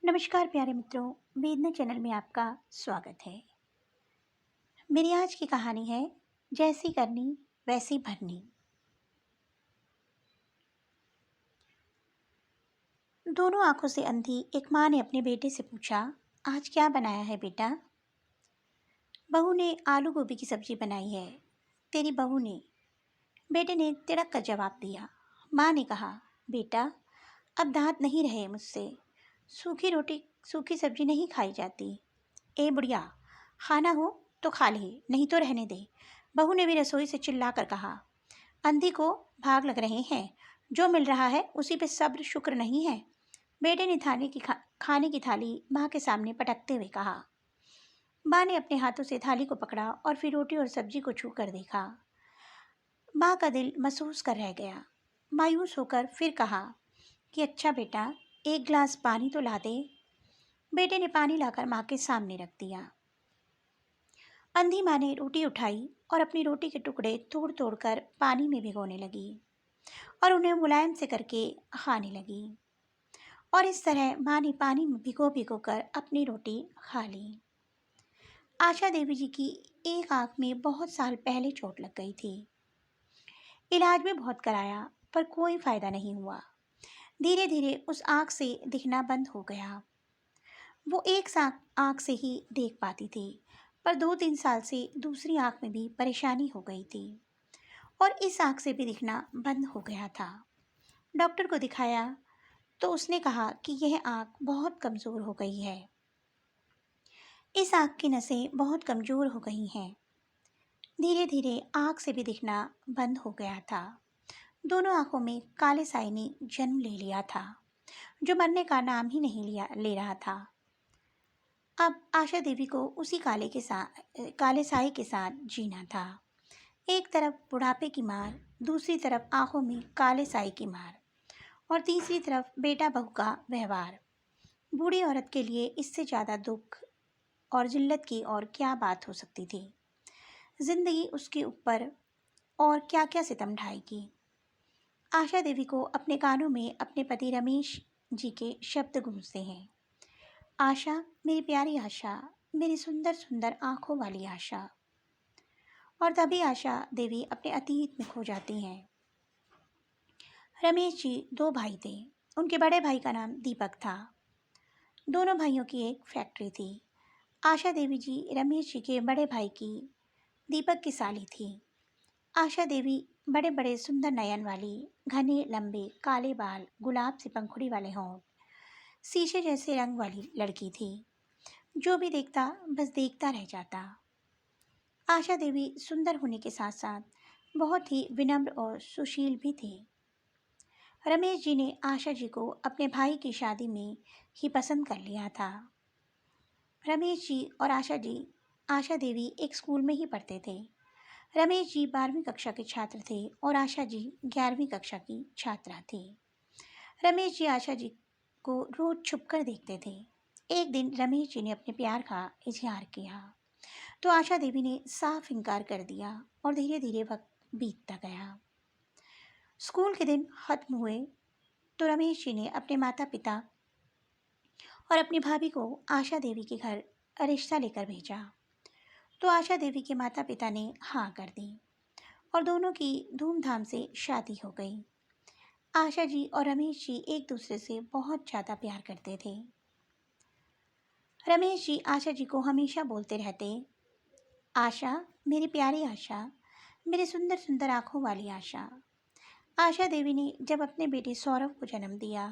नमस्कार प्यारे मित्रों, वेदना चैनल में आपका स्वागत है। मेरी आज की कहानी है जैसी करनी वैसी भरनी। दोनों आंखों से अंधी एक माँ ने अपने बेटे से पूछा, आज क्या बनाया है बेटा? बहू ने आलू गोभी की सब्जी बनाई है। तेरी बहू ने, बेटे ने तिड़क कर जवाब दिया। माँ ने कहा, बेटा अब दांत नहीं रहे मुझसे, सूखी रोटी सूखी सब्जी नहीं खाई जाती। ए बुढ़िया, खाना हो तो खा ले, नहीं तो रहने दे। बहू ने भी रसोई से चिल्लाकर कहा। अंधी को भाग लग रहे हैं, जो मिल रहा है उसी पे सब्र शुक्र नहीं है। बेटे ने खाने की थाली माँ के सामने पटकते हुए कहा। माँ ने अपने हाथों से थाली को पकड़ा और फिर रोटी और सब्जी को छू कर देखा। माँ का दिल महसूस कर रह गया। मायूस होकर फिर कहा कि अच्छा बेटा, एक गिलास पानी तो ला दे। बेटे ने पानी लाकर माँ के सामने रख दिया। अंधी माँ ने रोटी उठाई और अपनी रोटी के टुकड़े तोड़ तोड़ कर पानी में भिगोने लगी और उन्हें मुलायम से करके खाने लगी। और इस तरह माँ ने पानी में भिगो भिगो कर अपनी रोटी खा ली। आशा देवी जी की एक आंख में बहुत साल पहले चोट लग गई थी। इलाज भी बहुत कराया पर कोई फायदा नहीं हुआ। धीरे धीरे उस आंख से दिखना बंद हो गया। वो एक आंख से ही देख पाती थी, पर 2-3 साल से दूसरी आंख में भी परेशानी हो गई थी और इस आंख से भी दिखना बंद हो गया था। डॉक्टर को दिखाया तो उसने कहा कि यह आंख बहुत कमज़ोर हो गई है। इस आंख की नसें बहुत कमज़ोर हो गई हैं। धीरे धीरे आंख से भी दिखना बंद हो गया था। दोनों आंखों में काले साए ने जन्म ले लिया था, जो मरने का नाम ही नहीं ले रहा था। अब आशा देवी को उसी काले साए के साथ जीना था। एक तरफ बुढ़ापे की मार, दूसरी तरफ आंखों में काले साए की मार और तीसरी तरफ बेटा बहू का व्यवहार। बूढ़ी औरत के लिए इससे ज़्यादा दुख और जिल्लत की और क्या बात हो सकती थी। जिंदगी उसके ऊपर और क्या क्या सितम ढाएगी। आशा देवी को अपने कानों में अपने पति रमेश जी के शब्द गूंजते हैं। आशा, मेरी प्यारी आशा, मेरी सुंदर सुंदर आंखों वाली आशा। और तभी आशा देवी अपने अतीत में खो जाती हैं। रमेश जी 2 भाई थे। उनके बड़े भाई का नाम दीपक था। दोनों भाइयों की एक फैक्ट्री थी। आशा देवी जी रमेश जी के बड़े भाई की, दीपक की साली थी। आशा देवी बड़े बड़े सुंदर नयन वाली, घने लंबे काले बाल, गुलाब से पंखुड़ी वाले होंठ, शीशे जैसे रंग वाली लड़की थी। जो भी देखता बस देखता रह जाता। आशा देवी सुंदर होने के साथ साथ बहुत ही विनम्र और सुशील भी थी। रमेश जी ने आशा जी को अपने भाई की शादी में ही पसंद कर लिया था। रमेश जी और आशा देवी एक स्कूल में ही पढ़ते थे। रमेश जी 12वीं कक्षा के छात्र थे और आशा जी 11वीं कक्षा की छात्रा थी। रमेश जी आशा जी को रोज छुपकर देखते थे। एक दिन रमेश जी ने अपने प्यार का इजहार किया तो आशा देवी ने साफ इनकार कर दिया और धीरे धीरे वक्त बीतता गया। स्कूल के दिन खत्म हुए तो रमेश जी ने अपने माता पिता और अपनी भाभी को आशा देवी के घर रिश्ता लेकर भेजा। तो आशा देवी के माता पिता ने हाँ कर दी और दोनों की धूमधाम से शादी हो गई। आशा जी और रमेश जी एक दूसरे से बहुत ज़्यादा प्यार करते थे। रमेश जी आशा जी को हमेशा बोलते रहते, आशा, मेरी प्यारी आशा, मेरी सुंदर सुंदर आँखों वाली आशा। आशा देवी ने जब अपने बेटे सौरभ को जन्म दिया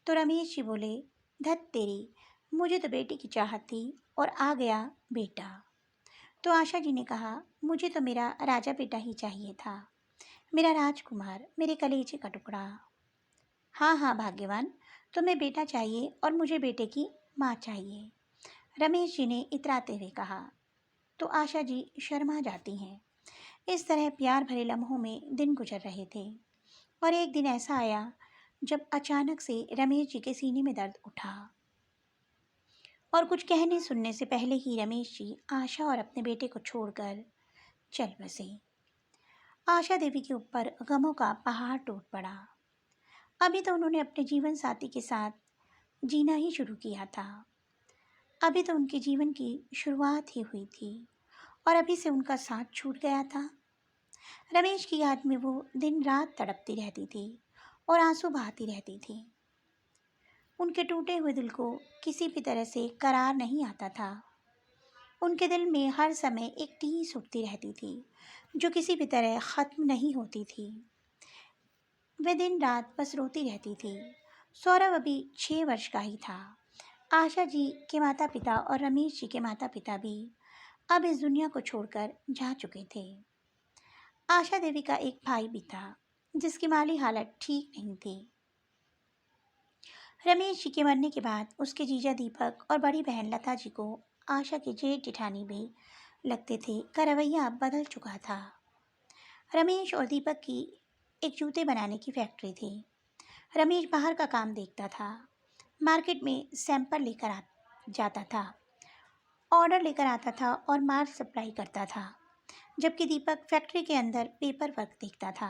तो रमेश जी बोले, धत तेरी, मुझे तो बेटी की चाहत थी और आ गया बेटा। तो आशा जी ने कहा, मुझे तो मेरा राजा बेटा ही चाहिए था, मेरा राजकुमार, मेरे कलेजे का टुकड़ा। हाँ हाँ भाग्यवान, तुम्हें बेटा चाहिए और मुझे बेटे की माँ चाहिए, रमेश जी ने इतराते हुए कहा। तो आशा जी शर्मा जाती हैं। इस तरह प्यार भरे लम्हों में दिन गुजर रहे थे और एक दिन ऐसा आया जब अचानक से रमेश जी के सीने में दर्द उठा और कुछ कहने सुनने से पहले ही रमेश जी आशा और अपने बेटे को छोड़कर चल बसे। आशा देवी के ऊपर गमों का पहाड़ टूट पड़ा। अभी तो उन्होंने अपने जीवन साथी के साथ जीना ही शुरू किया था। अभी तो उनके जीवन की शुरुआत ही हुई थी और अभी से उनका साथ छूट गया था। रमेश की याद में वो दिन रात तड़पती रहती थी और आंसू बहाती रहती थी। उनके टूटे हुए दिल को किसी भी तरह से करार नहीं आता था। उनके दिल में हर समय एक टीस उठती रहती थी जो किसी भी तरह ख़त्म नहीं होती थी। वह दिन रात बस रोती रहती थी। सौरभ अभी 6 वर्ष का ही था। आशा जी के माता पिता और रमेश जी के माता पिता भी अब इस दुनिया को छोड़कर जा चुके थे। आशा देवी का एक भाई भी था जिसकी माली हालत ठीक नहीं थी। रमेश जी के मरने के बाद उसके जीजा दीपक और बड़ी बहन लता जी को आशा के जेठ जेठानी भी लगते थे का रवैया अब बदल चुका था। रमेश और दीपक की एक जूते बनाने की फैक्ट्री थी। रमेश बाहर का काम देखता था, मार्केट में सैंपल लेकर आ जाता था, ऑर्डर लेकर आता था और माल सप्लाई करता था, जबकि दीपक फैक्ट्री के अंदर पेपर वर्क देखता था।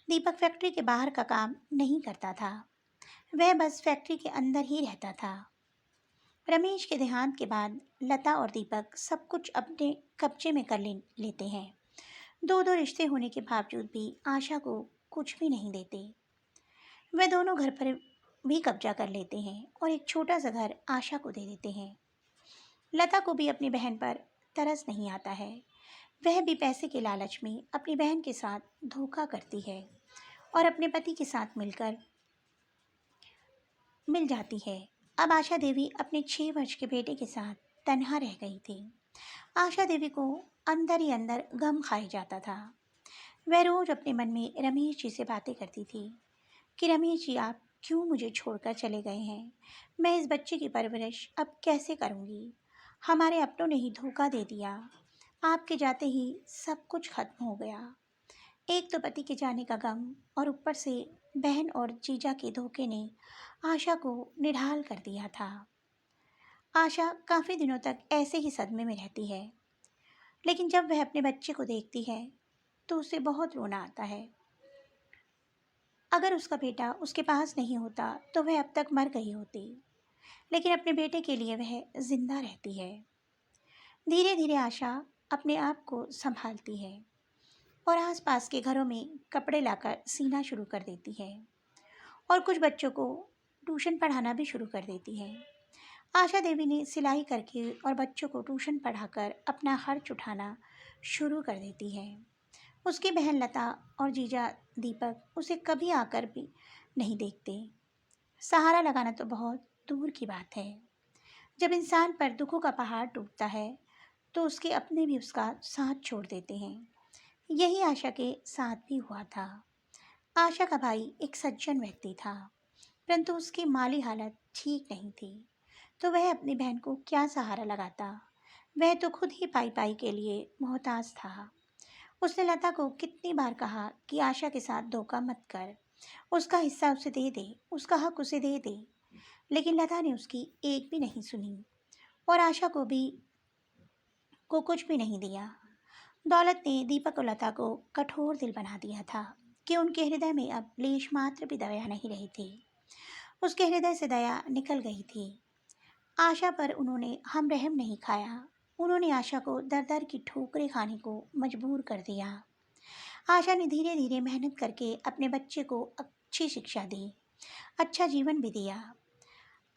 दीपक फैक्ट्री के बाहर का काम नहीं करता था, वह बस फैक्ट्री के अंदर ही रहता था। रमेश के देहांत के बाद लता और दीपक सब कुछ अपने कब्जे में कर लेते हैं। दो दो रिश्ते होने के बावजूद भी आशा को कुछ भी नहीं देते। वे दोनों घर पर भी कब्जा कर लेते हैं और एक छोटा सा घर आशा को दे देते हैं। लता को भी अपनी बहन पर तरस नहीं आता है। वह भी पैसे के लालच में अपनी बहन के साथ धोखा करती है और अपने पति के साथ मिल जाती है। अब आशा देवी अपने 6 वर्ष के बेटे के साथ तन्हा रह गई थी। आशा देवी को अंदर ही अंदर गम खाए जाता था। वह रोज अपने मन में रमेश जी से बातें करती थी कि रमेश जी आप क्यों मुझे छोड़कर चले गए हैं। मैं इस बच्चे की परवरिश अब कैसे करूँगी। हमारे अपनों ने ही धोखा दे दिया। आपके जाते ही सब कुछ खत्म हो गया। एक तो पति के जाने का गम और ऊपर से बहन और जीजा के धोखे ने आशा को निढाल कर दिया था। आशा काफ़ी दिनों तक ऐसे ही सदमे में रहती है, लेकिन जब वह अपने बच्चे को देखती है तो उसे बहुत रोना आता है। अगर उसका बेटा उसके पास नहीं होता तो वह अब तक मर गई होती, लेकिन अपने बेटे के लिए वह जिंदा रहती है। धीरे धीरे आशा अपने आप को संभालती है और आसपास के घरों में कपड़े लाकर सीना शुरू कर देती है और कुछ बच्चों को ट्यूशन पढ़ाना भी शुरू कर देती है। आशा देवी ने सिलाई करके और बच्चों को ट्यूशन पढ़ाकर अपना खर्च उठाना शुरू कर देती है। उसकी बहन लता और जीजा दीपक उसे कभी आकर भी नहीं देखते। सहारा लगाना तो बहुत दूर की बात है। जब इंसान पर दुखों का पहाड़ टूटता है तो उसके अपने भी उसका साथ छोड़ देते हैं। यही आशा के साथ भी हुआ था। आशा का भाई एक सज्जन व्यक्ति था, परंतु उसकी माली हालत ठीक नहीं थी, तो वह अपनी बहन को क्या सहारा लगाता। वह तो खुद ही पाई पाई के लिए मोहताज था। उसने लता को कितनी बार कहा कि आशा के साथ धोखा मत कर, उसका हिस्सा उसे दे दे, उसका हक उसे दे दे, लेकिन लता ने उसकी एक भी नहीं सुनी और आशा को कुछ भी नहीं दिया। दौलत ने दीपक और लता को कठोर दिल बना दिया था कि उनके हृदय में अब लेश मात्र भी दया नहीं रही थी। उसके हृदय से दया निकल गई थी। आशा पर उन्होंने हम रहम नहीं खाया। उन्होंने आशा को दर दर की ठोकरें खाने को मजबूर कर दिया। आशा ने धीरे धीरे मेहनत करके अपने बच्चे को अच्छी शिक्षा दी, अच्छा जीवन भी दिया।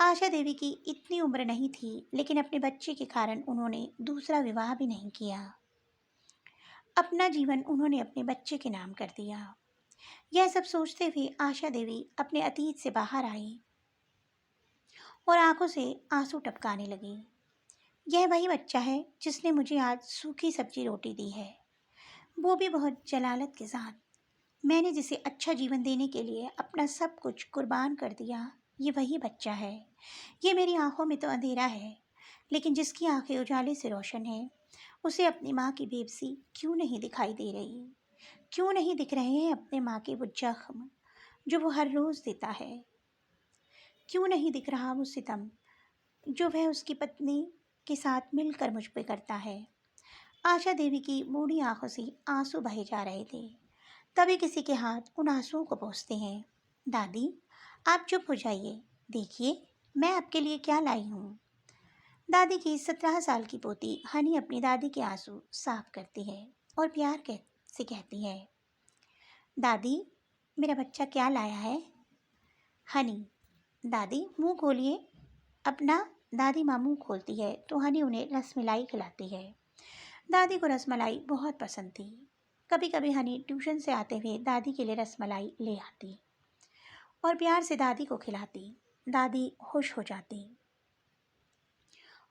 आशा देवी की इतनी उम्र नहीं थी, लेकिन अपने बच्चे के कारण उन्होंने दूसरा विवाह भी नहीं किया। अपना जीवन उन्होंने अपने बच्चे के नाम कर दिया। यह सब सोचते हुए आशा देवी अपने अतीत से बाहर आई और आंखों से आंसू टपकाने लगी। यह वही बच्चा है जिसने मुझे आज सूखी सब्जी रोटी दी है, वो भी बहुत जलालत के साथ। मैंने जिसे अच्छा जीवन देने के लिए अपना सब कुछ कुर्बान कर दिया, ये वही बच्चा है। ये मेरी आंखों में तो अंधेरा है, लेकिन जिसकी आंखें उजाले से रोशन है, उसे अपनी माँ की बेबसी क्यों नहीं दिखाई दे रही। क्यों नहीं दिख रहे हैं अपने माँ के वो जख्म जो वो हर रोज़ देता है। क्यों नहीं दिख रहा वो सितम जो वह उसकी पत्नी के साथ मिलकर मुझ पे करता है। आशा देवी की बूढ़ी आंखों से आंसू बहे जा रहे थे। तभी किसी के हाथ उन आंसुओं को पोंछते हैं। दादी, आप चुप हो जाइए, देखिए, मैं आपके लिए क्या लाई हूँ। दादी की 17 साल की पोती हनी अपनी दादी के आंसू साफ करती है और से कहती है, दादी, मेरा बच्चा क्या लाया है। हनी, दादी मुंह खोलिए। अपना दादी माँ मुंह खोलती है तो हनी उन्हें रसमलाई खिलाती है। दादी को रसमलाई बहुत पसंद थी। कभी कभी हनी ट्यूशन से आते हुए दादी के लिए रसमलाई ले आती और प्यार से दादी को खिलाती। दादी खुश हो जाती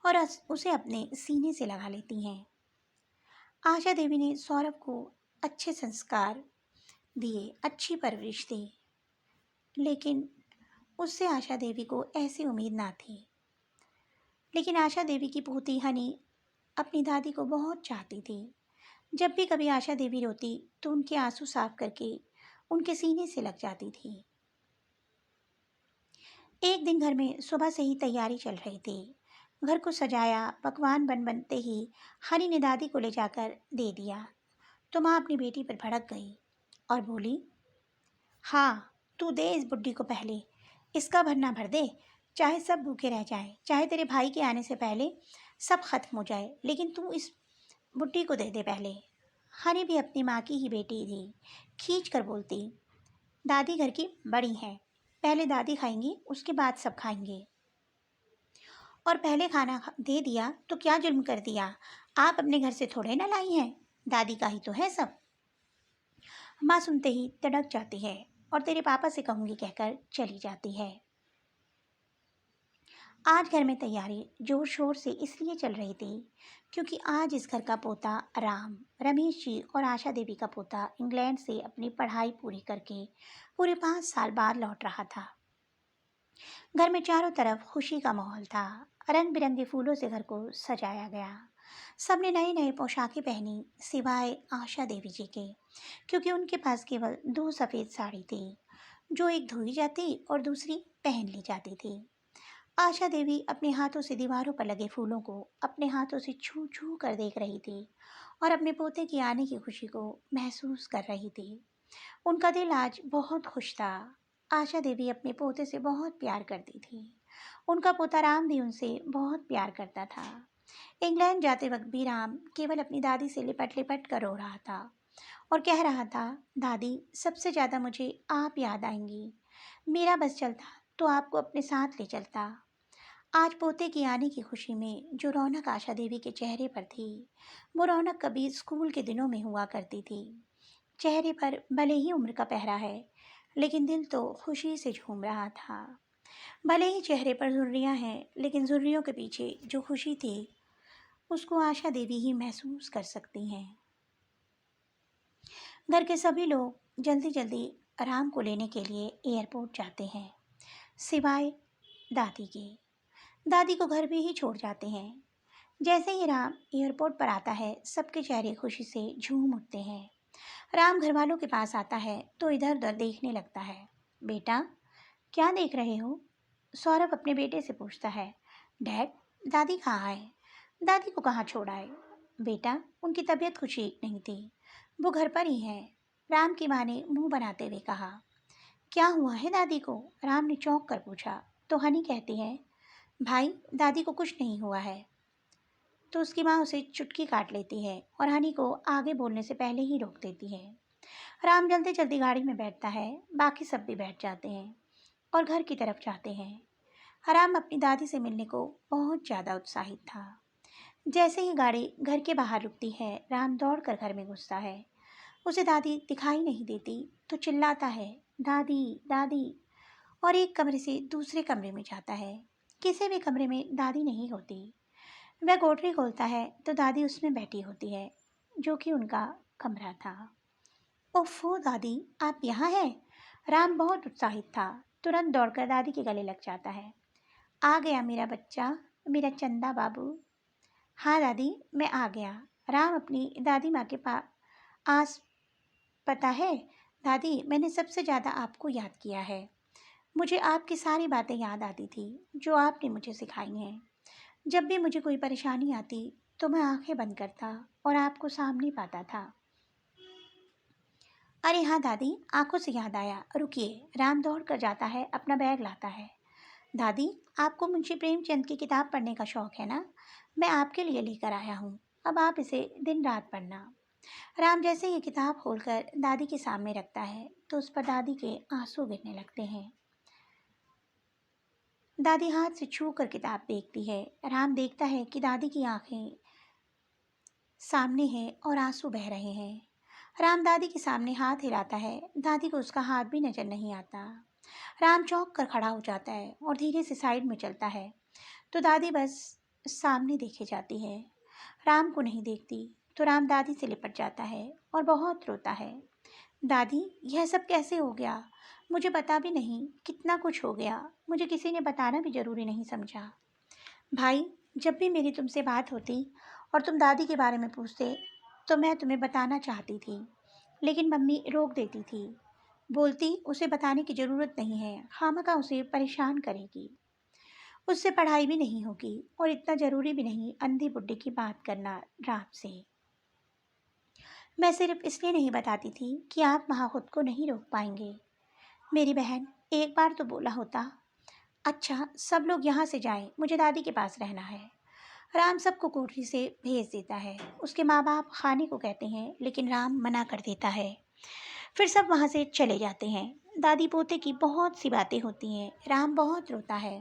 और उसे अपने सीने से लगा लेती हैं। आशा देवी ने सौरभ को अच्छे संस्कार दिए, अच्छी परवरिश दी, लेकिन उससे आशा देवी को ऐसी उम्मीद ना थी। लेकिन आशा देवी की पोती हनी अपनी दादी को बहुत चाहती थी। जब भी कभी आशा देवी रोती तो उनके आंसू साफ करके उनके सीने से लग जाती थी। एक दिन घर में सुबह से ही तैयारी चल रही थी। घर को सजाया, पकवान बनते ही हनी ने दादी को ले जाकर दे दिया तो माँ अपनी बेटी पर भड़क गई और बोली, हाँ, तू दे इस बुड्ढी को पहले, इसका भरना भर दे। चाहे सब भूखे रह जाएं, चाहे तेरे भाई के आने से पहले सब खत्म हो जाए, लेकिन तू इस बुड्ढी को दे दे पहले। हनी भी अपनी माँ की ही बेटी थी। खींच कर बोलती, दादी घर की बड़ी हैं, पहले दादी खाएंगी, उसके बाद सब खाएंगे। और पहले खाना दे दिया तो क्या जुल्म कर दिया। आप अपने घर से थोड़े ना लाई हैं, दादी का ही तो है सब। माँ सुनते ही तड़क जाती है और तेरे पापा से कहूँगी कहकर चली जाती है। आज घर में तैयारी जोर शोर से इसलिए चल रही थी क्योंकि आज इस घर का पोता राम, रमेश जी और आशा देवी का पोता इंग्लैंड से अपनी पढ़ाई पूरी करके पूरे 5 साल बाद लौट रहा था। घर में चारों तरफ खुशी का माहौल था। रंग बिरंगे फूलों से घर को सजाया गया। सबने नई नई पोशाकें पहनी सिवाय आशा देवी जी के, क्योंकि उनके पास केवल 2 सफ़ेद साड़ी थी, जो एक धोई जाती और दूसरी पहन ली जाती थी। आशा देवी अपने हाथों से दीवारों पर लगे फूलों को अपने हाथों से छू छू कर देख रही थी और अपने पोते के आने की खुशी को महसूस कर रही थी। उनका दिल आज बहुत खुश था। आशा देवी अपने पोते से बहुत प्यार करती थी। उनका पोता राम भी उनसे बहुत प्यार करता था। इंग्लैंड जाते वक्त भी राम केवल अपनी दादी से लिपट लिपट कर रो रहा था और कह रहा था, दादी, सबसे ज़्यादा मुझे आप याद आएंगी। मेरा बस चलता तो आपको अपने साथ ले चलता। आज पोते की आने की खुशी में जो रौनक आशा देवी के चेहरे पर थी, वो रौनक कभी स्कूल के दिनों में हुआ करती थी। चेहरे पर भले ही उम्र का पहरा है, लेकिन दिल तो खुशी से झूम रहा था। भले ही चेहरे पर झुर्रियाँ हैं, लेकिन झुर्रियों के पीछे जो खुशी थी उसको आशा देवी ही महसूस कर सकती हैं। घर के सभी लोग जल्दी जल्दी राम को लेने के लिए एयरपोर्ट जाते हैं, सिवाय दादी के। दादी को घर भी ही छोड़ जाते हैं। जैसे ही राम एयरपोर्ट पर आता है, सबके चेहरे खुशी से झूम उठते हैं। राम घर वालों के पास आता है तो इधर उधर देखने लगता है। बेटा, क्या देख रहे हो? सौरभ अपने बेटे से पूछता है। डैड, दादी कहाँ है? दादी को कहाँ छोड़ा है? बेटा, उनकी तबीयत कुछ ठीक नहीं थी, वो घर पर ही है, राम की माँ ने मुंह बनाते हुए कहा। क्या हुआ है दादी को? राम ने चौंक कर पूछा तो हनी कहती है, भाई, दादी को कुछ नहीं हुआ है। तो उसकी माँ उसे चुटकी काट लेती है और हनी को आगे बोलने से पहले ही रोक देती है। राम जल्दी जल्दी गाड़ी में बैठता है, बाकी सब भी बैठ जाते हैं और घर की तरफ जाते हैं। राम अपनी दादी से मिलने को बहुत ज़्यादा उत्साहित था। जैसे ही गाड़ी घर के बाहर रुकती है, राम दौड़कर घर में घुसता है। उसे दादी दिखाई नहीं देती तो चिल्लाता है, दादी, दादी, और एक कमरे से दूसरे कमरे में जाता है। किसी भी कमरे में दादी नहीं होती। वह कोठरी खोलता है तो दादी उसमें बैठी होती है, जो कि उनका कमरा था। ओफो दादी, आप यहाँ हैं? राम बहुत उत्साहित था, तुरंत दौड़कर दादी के गले लग जाता है। आ गया मेरा बच्चा, मेरा चंदा बाबू। हाँ दादी, मैं आ गया। राम अपनी दादी माँ के आस पता है दादी, मैंने सबसे ज़्यादा आपको याद किया है। मुझे आपकी सारी बातें याद आती थी जो आपने मुझे सिखाई हैं। जब भी मुझे कोई परेशानी आती तो मैं आंखें बंद करता और आपको सामने पाता था। अरे हाँ दादी, आंखों से याद आया, रुकिए। राम दौड़ कर जाता है, अपना बैग लाता है। दादी, आपको मुंशी प्रेमचंद की किताब पढ़ने का शौक है ना? मैं आपके लिए लेकर आया हूँ। अब आप इसे दिन रात पढ़ना। राम जैसे ही किताब खोलकर दादी के सामने रखता है तो उस पर दादी के आंसू गिरने लगते हैं। दादी हाथ से छू कर किताब देखती है। राम देखता है कि दादी की आंखें सामने हैं और आंसू बह रहे हैं। राम दादी के सामने हाथ हिलाता है। दादी को उसका हाथ भी नजर नहीं आता। राम चौंक कर खड़ा हो जाता है और धीरे से साइड में चलता है तो दादी बस सामने देखे जाती है, राम को नहीं देखती। तो राम दादी से लिपट जाता है और बहुत रोता है। दादी, यह सब कैसे हो गया? मुझे पता भी नहीं, कितना कुछ हो गया। मुझे किसी ने बताना भी जरूरी नहीं समझा। भाई, जब भी मेरी तुमसे बात होती और तुम दादी के बारे में पूछते तो मैं तुम्हें बताना चाहती थी, लेकिन मम्मी रोक देती थी। बोलती उसे बताने की ज़रूरत नहीं है, खामखा उसे परेशान करेगी। उससे पढ़ाई भी नहीं होगी और इतना ज़रूरी भी नहीं अंधी बुड्ढी की बात करना राम से। मैं सिर्फ इसलिए नहीं बताती थी कि आप वहाँ खुद को नहीं रोक पाएंगे। मेरी बहन, एक बार तो बोला होता। अच्छा, सब लोग यहाँ से जाएं, मुझे दादी के पास रहना है। राम सबको कोठरी से भेज देता है। उसके माँ बाप खाने को कहते हैं लेकिन राम मना कर देता है। फिर सब वहाँ से चले जाते हैं। दादी पोते की बहुत सी बातें होती हैं। राम बहुत रोता है।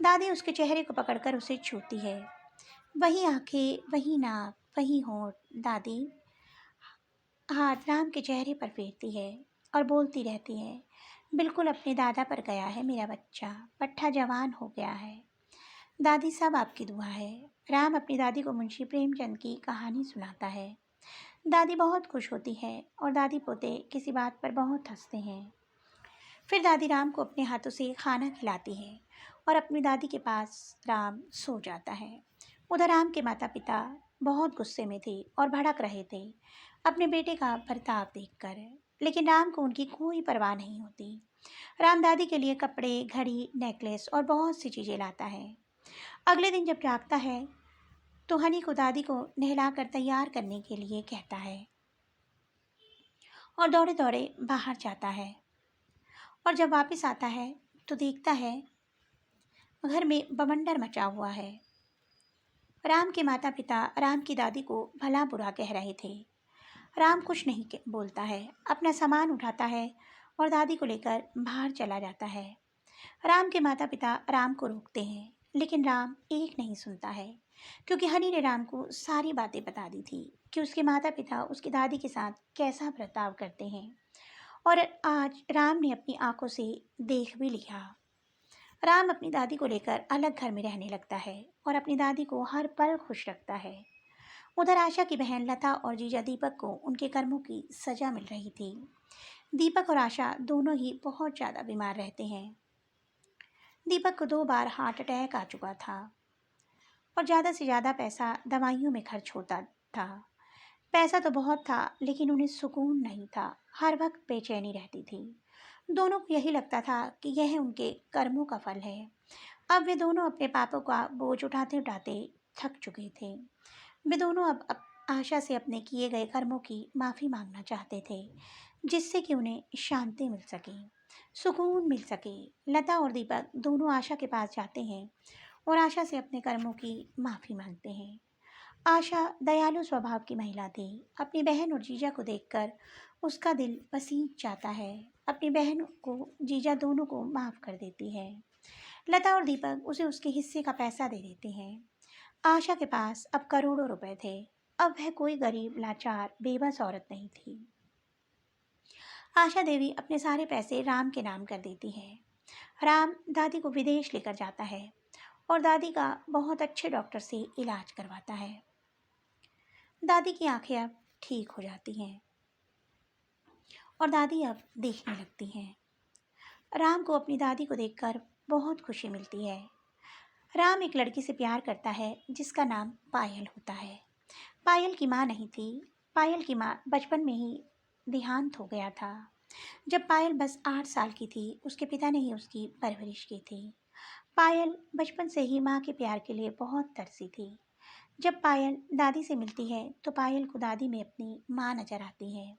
दादी उसके चेहरे को पकड़कर उसे छूती है। वही आंखें, वही नाक, वही होंठ। दादी हाथ राम के चेहरे पर फेरती है और बोलती रहती है, बिल्कुल अपने दादा पर गया है मेरा बच्चा, पट्ठा जवान हो गया है। दादी, सब आपकी दुआ है। राम अपनी दादी को मुंशी प्रेमचंद की कहानी सुनाता है। दादी बहुत खुश होती है और दादी पोते किसी बात पर बहुत हंसते हैं। फिर दादी राम को अपने हाथों से खाना खिलाती है और अपनी दादी के पास राम सो जाता है। उधर राम के माता पिता बहुत गुस्से में थे और भड़क रहे थे अपने बेटे का बर्ताव देखकर, लेकिन राम को उनकी कोई परवाह नहीं होती। राम दादी के लिए कपड़े, घड़ी, नेकलेस और बहुत सी चीज़ें लाता है। अगले दिन जब जागता है तो हनी को दादी को नहलाकर तैयार करने के लिए कहता है और दौड़े दौड़े बाहर जाता है। और जब वापस आता है तो देखता है घर में बवंडर मचा हुआ है। राम के माता पिता राम की दादी को भला बुरा कह रहे थे। राम कुछ नहीं बोलता है, अपना सामान उठाता है और दादी को लेकर बाहर चला जाता है। राम के माता पिता राम को रोकते हैं लेकिन राम एक नहीं सुनता है, क्योंकि हनी ने राम को सारी बातें बता दी थी कि उसके माता पिता उसकी दादी के साथ कैसा बर्ताव करते हैं। और आज राम ने अपनी आंखों से देख भी लिया। राम अपनी दादी को लेकर अलग घर में रहने लगता है और अपनी दादी को हर पल खुश रखता है। उधर आशा की बहन लता और जीजा दीपक को उनके कर्मों की सजा मिल रही थी। दीपक और आशा दोनों ही बहुत ज़्यादा बीमार रहते हैं। दीपक को 2 बार हार्ट अटैक आ चुका था और ज़्यादा से ज़्यादा पैसा दवाइयों में खर्च होता था। पैसा तो बहुत था लेकिन उन्हें सुकून नहीं था, हर वक्त बेचैनी रहती थी। दोनों को यही लगता था कि यह उनके कर्मों का फल है। अब वे दोनों अपने पापों का बोझ उठाते उठाते थक चुके थे। वे दोनों अब आशा से अपने किए गए कर्मों की माफ़ी मांगना चाहते थे, जिससे कि उन्हें शांति मिल सके, सुकून मिल सके। लता और दीपक दोनों आशा के पास जाते हैं और आशा से अपने कर्मों की माफ़ी मांगते हैं। आशा दयालु स्वभाव की महिला थी। अपनी बहन और जीजा को देखकर उसका दिल पसीज जाता है। अपनी बहन को, जीजा दोनों को माफ़ कर देती है। लता और दीपक उसे उसके हिस्से का पैसा दे देते हैं। आशा के पास अब करोड़ों रुपए थे। अब वह कोई गरीब, लाचार, बेबस औरत नहीं थी। आशा देवी अपने सारे पैसे राम के नाम कर देती है। राम दादी को विदेश लेकर जाता है और दादी का बहुत अच्छे डॉक्टर से इलाज करवाता है। दादी की आंखें अब ठीक हो जाती हैं और दादी अब देखने लगती हैं। राम को अपनी दादी को देखकर बहुत खुशी मिलती है। राम एक लड़की से प्यार करता है जिसका नाम पायल होता है। पायल की माँ नहीं थी। पायल की माँ बचपन में ही देहांत हो गया था। जब पायल बस 8 साल की थी उसके पिता ने ही उसकी परवरिश की थी। पायल बचपन से ही माँ के प्यार के लिए बहुत तरसी थी। जब पायल दादी से मिलती है तो पायल को दादी में अपनी माँ नजर आती है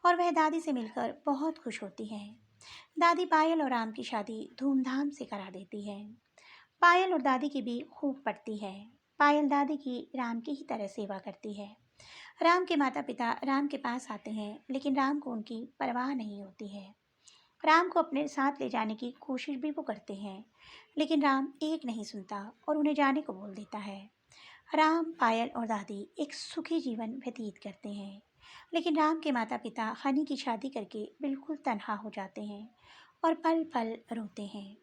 और वह दादी से मिलकर बहुत खुश होती है। दादी पायल और राम की शादी धूमधाम से करा देती है। पायल और दादी की भी खूब पड़ती है। पायल दादी की राम की ही तरह सेवा करती है। राम के माता पिता राम के पास आते हैं, लेकिन राम को उनकी परवाह नहीं होती है। राम को अपने साथ ले जाने की कोशिश भी वो करते हैं, लेकिन राम एक नहीं सुनता और उन्हें जाने को बोल देता है। राम, पायल और दादी एक सुखी जीवन व्यतीत करते हैं, लेकिन राम के माता पिता हनी की शादी करके बिल्कुल तन्हा हो जाते हैं और पल पल रोते हैं।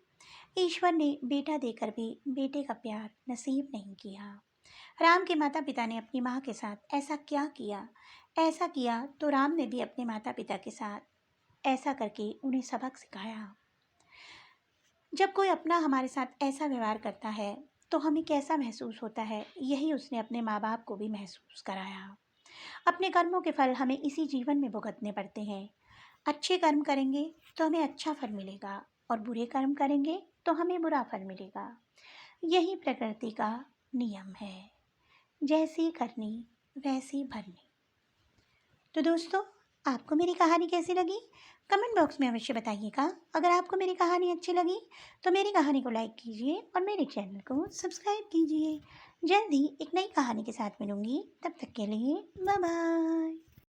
ईश्वर ने बेटा देकर भी बेटे का प्यार नसीब नहीं किया। राम के माता पिता ने अपनी माँ के साथ ऐसा क्या किया? ऐसा किया तो राम ने भी अपने माता पिता के साथ ऐसा करके उन्हें सबक सिखाया। जब कोई अपना हमारे साथ ऐसा व्यवहार करता है तो हमें कैसा महसूस होता है, यही उसने अपने माँ बाप को भी महसूस कराया। अपने कर्मों के फल हमें इसी जीवन में भुगतने पड़ते हैं। अच्छे कर्म करेंगे तो हमें अच्छा फल मिलेगा और बुरे कर्म करेंगे तो हमें बुरा फल मिलेगा। यही प्रकृति का नियम है, जैसी करनी वैसी भरनी। तो दोस्तों, आपको मेरी कहानी कैसी लगी? कमेंट बॉक्स में अवश्य बताइएगा। अगर आपको मेरी कहानी अच्छी लगी तो मेरी कहानी को लाइक कीजिए और मेरे चैनल को सब्सक्राइब कीजिए। जल्द ही एक नई कहानी के साथ मिलूंगी, तब तक के लिए बाय बाय।